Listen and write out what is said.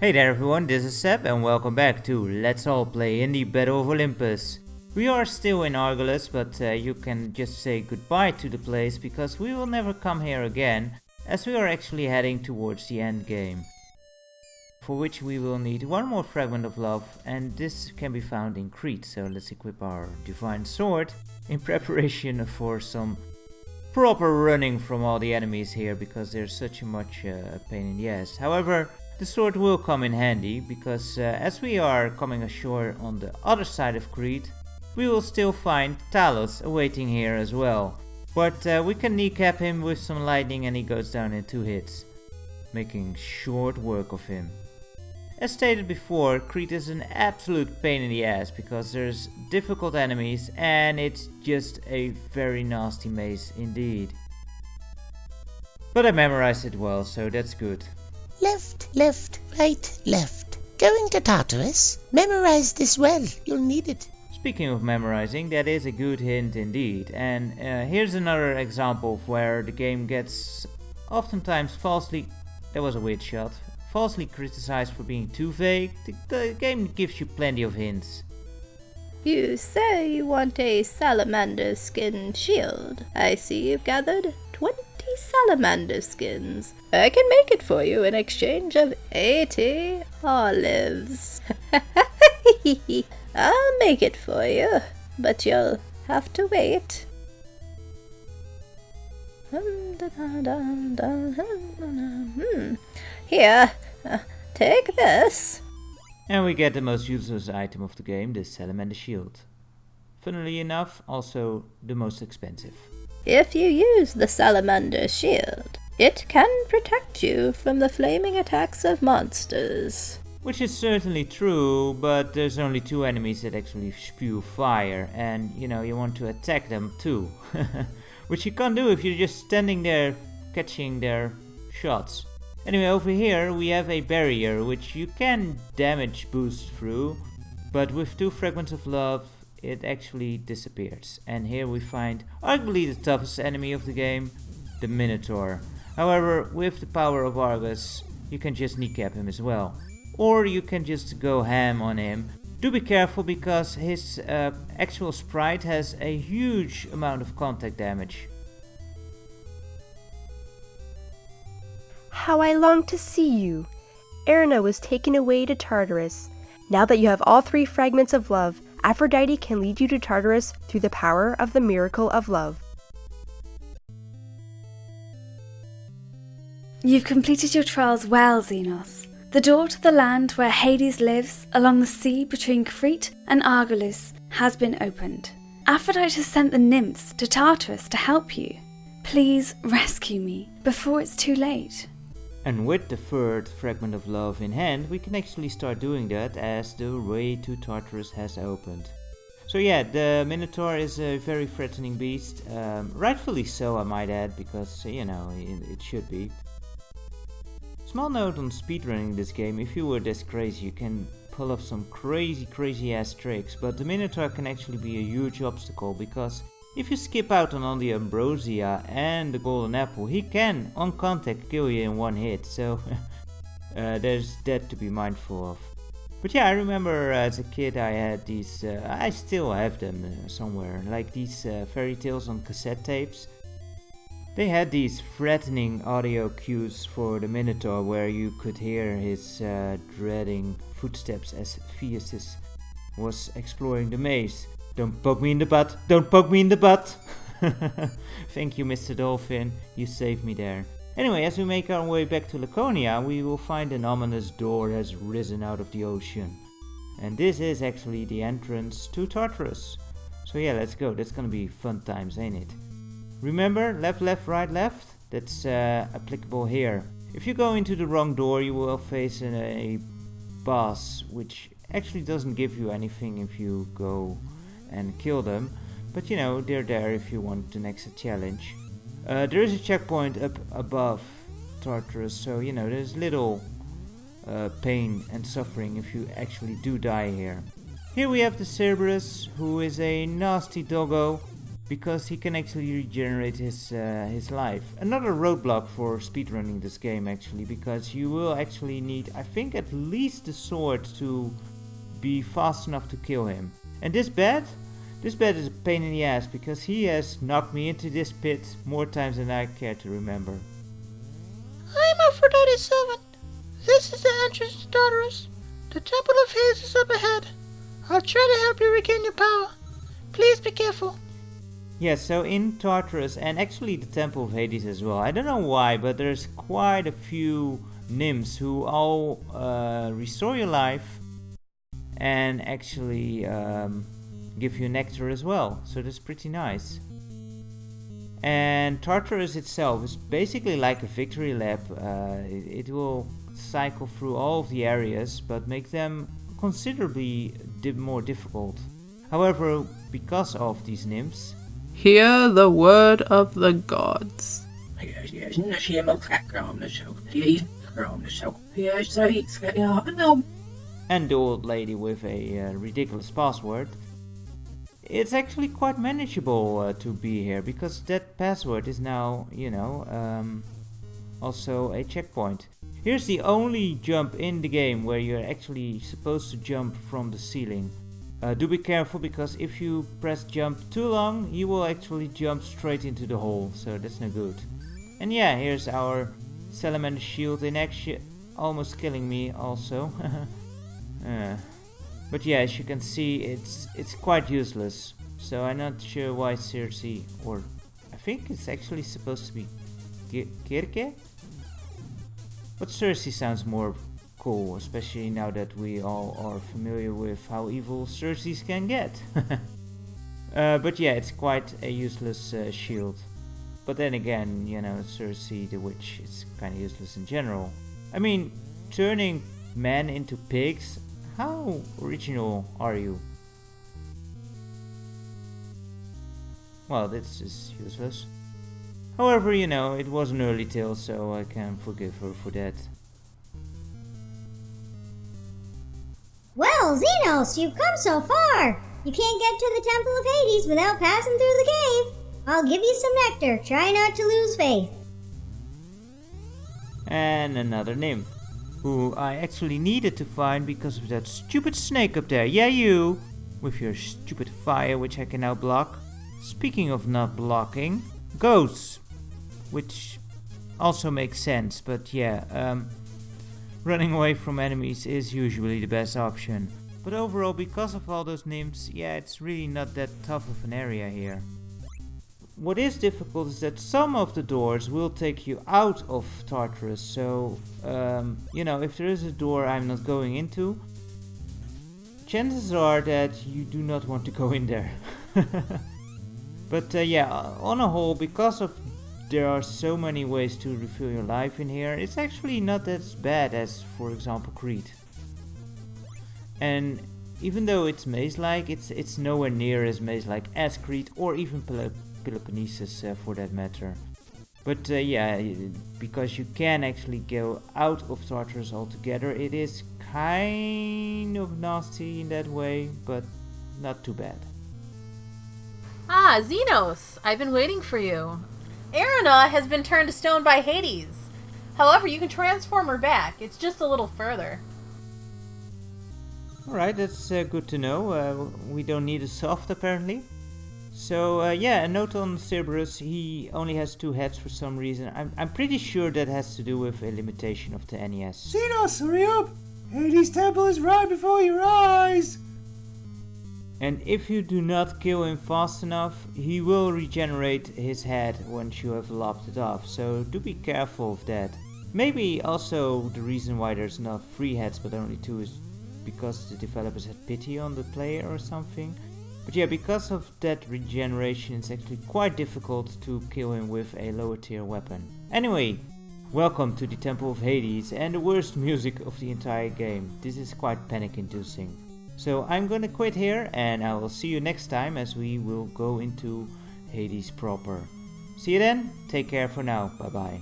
Hey there everyone, this is Seb and welcome back to Let's All Play in the Battle of Olympus. We are still in Argolis, but you can just say goodbye to the place because we will never come here again, as we are actually heading towards the end game. For which we will need one more Fragment of Love, and this can be found in Crete, so let's equip our Divine Sword in preparation for some proper running from all the enemies here, because there's such a much pain in the ass. However, the sword will come in handy, because as we are coming ashore on the other side of Crete, we will still find Talos awaiting here as well. But we can kneecap him with some lightning and he goes down in 2 hits, making short work of him. As stated before, Crete is an absolute pain in the ass, because there's difficult enemies and it's just a very nasty maze indeed. But I memorized it well, so that's good. Left, left, right, left. Going to Tartarus? Memorize this well, you'll need it. Speaking of memorizing, that is a good hint indeed. And here's another example of where the game gets oftentimes falsely... That was a weird shot. Falsely criticized for being too vague. The game gives you plenty of hints. You say you want a salamander skin shield. I see you've gathered 20 salamander skins. I can make it for you in exchange of 80 olives. I'll make it for you, but you'll have to wait. Here, take this. And we get the most useless item of the game, the Salamander Shield. Funnily enough, also the most expensive. If you use the Salamander Shield, it can protect you from the flaming attacks of monsters. Which is certainly true, but there's only 2 enemies that actually spew fire, and you want to attack them too. Which you can't do if you're just standing there catching their shots. Anyway, over here we have a barrier which you can damage boost through, but with 2 Fragments of Love it actually disappears. And here we find arguably the toughest enemy of the game, the Minotaur. However, with the power of Argus, you can just kneecap him as well. Or you can just go ham on him. Do be careful, because his actual sprite has a huge amount of contact damage. How I long to see you! Erina was taken away to Tartarus. Now that you have all 3 Fragments of Love, Aphrodite can lead you to Tartarus through the power of the miracle of love. You've completed your trials well, Xenos. The door to the land where Hades lives, along the sea between Crete and Argolis, has been opened. Aphrodite has sent the nymphs to Tartarus to help you. Please rescue me before it's too late. And with the 3rd Fragment of Love in hand, we can actually start doing that, as the way to Tartarus has opened. So yeah, the Minotaur is a very threatening beast, rightfully so I might add, because it should be. Small note on speedrunning this game: if you were this crazy you can pull off some crazy ass tricks, but the Minotaur can actually be a huge obstacle, because if you skip out on the Ambrosia and the Golden Apple, he can, on contact, kill you in 1 hit, so there's that to be mindful of. But yeah, I remember as a kid I had these, I still have them somewhere, like these fairy tales on cassette tapes. They had these threatening audio cues for the Minotaur, where you could hear his dreading footsteps as Theseus was exploring the maze. Don't poke me in the butt! Don't poke me in the butt! Thank you, Mr. Dolphin, you saved me there. Anyway, as we make our way back to Laconia, we will find an ominous door has risen out of the ocean. And this is actually the entrance to Tartarus. So yeah, let's go, that's gonna be fun times, ain't it? Remember, left, left, right, left? That's applicable here. If you go into the wrong door, you will face a boss, which actually doesn't give you anything if you go and kill them, but they're there if you want the next challenge. There is a checkpoint up above Tartarus, so there's little pain and suffering if you actually do die here. Here we have the Cerberus, who is a nasty doggo. because he can actually regenerate his life. Another roadblock for speedrunning this game actually, because you will actually need, I think, at least the sword to be fast enough to kill him. And this bed is a pain in the ass, because he has knocked me into this pit more times than I care to remember. I'm Aphrodite's servant. This is the entrance to Tartarus. The Temple of Hades is up ahead. I'll try to help you regain your power. Please be careful. Yes, so in Tartarus, and actually the Temple of Hades as well, I don't know why, but there's quite a few nymphs who all restore your life and actually give you nectar as well, so that's pretty nice. And Tartarus itself is basically like a victory lap. It will cycle through all of the areas, but make them considerably more difficult. However, because of these nymphs, hear the word of the gods. and the old lady with a ridiculous password, it's actually quite manageable to be here, because that password is now, also a checkpoint. Here's the only jump in the game where you're actually supposed to jump from the ceiling. Do be careful, because if you press jump too long, you will actually jump straight into the hole, so that's no good. And yeah, here's our Salamander shield in action, almost killing me also. But yeah, as you can see, it's quite useless. So I'm not sure why Circe, or I think it's actually supposed to be Kirke? But Circe sounds more cool, especially now that we all are familiar with how evil Circes can get. But yeah, it's quite a useless shield. But then again, Circe the witch is kind of useless in general. I mean, turning men into pigs, how original are you? Well, this is useless. However, it was an early tale, so I can forgive her for that. Well, Xenos, you've come so far. You can't get to the Temple of Hades without passing through the cave. I'll give you some nectar. Try not to lose faith. And another nymph, who I actually needed to find because of that stupid snake up there. Yeah, you! With your stupid fire, which I can now block. Speaking of not blocking, ghosts. Which also makes sense, but yeah, running away from enemies is usually the best option. But overall, because of all those nymphs, yeah, it's really not that tough of an area here. What is difficult is that some of the doors will take you out of Tartarus, so, if there is a door I'm not going into, chances are that you do not want to go in there. But yeah, on a whole, because of there are so many ways to refill your life in here, it's actually not as bad as, for example, Crete. And even though it's maze-like, it's nowhere near as maze-like as Crete, or even Peloponnesus for that matter. But yeah, because you can actually go out of Tartarus altogether, it is kind of nasty in that way, but not too bad. Ah, Xenos! I've been waiting for you. Erina has been turned to stone by Hades. However, you can transform her back. It's just a little further. Alright, that's good to know. We don't need a soft apparently. So yeah, a note on Cerberus, he only has 2 heads for some reason. I'm pretty sure that has to do with a limitation of the NES. Xenos, hurry up! Hades' temple is right before your eyes! And if you do not kill him fast enough, he will regenerate his head once you have lopped it off, so do be careful of that. Maybe also the reason why there's not 3 heads but only 2 is because the developers had pity on the player or something. But yeah, because of that regeneration, it's actually quite difficult to kill him with a lower tier weapon. Anyway, welcome to the Temple of Hades and the worst music of the entire game. This is quite panic inducing. So I'm gonna quit here, and I will see you next time as we will go into Hades proper. See you then, take care for now, bye bye.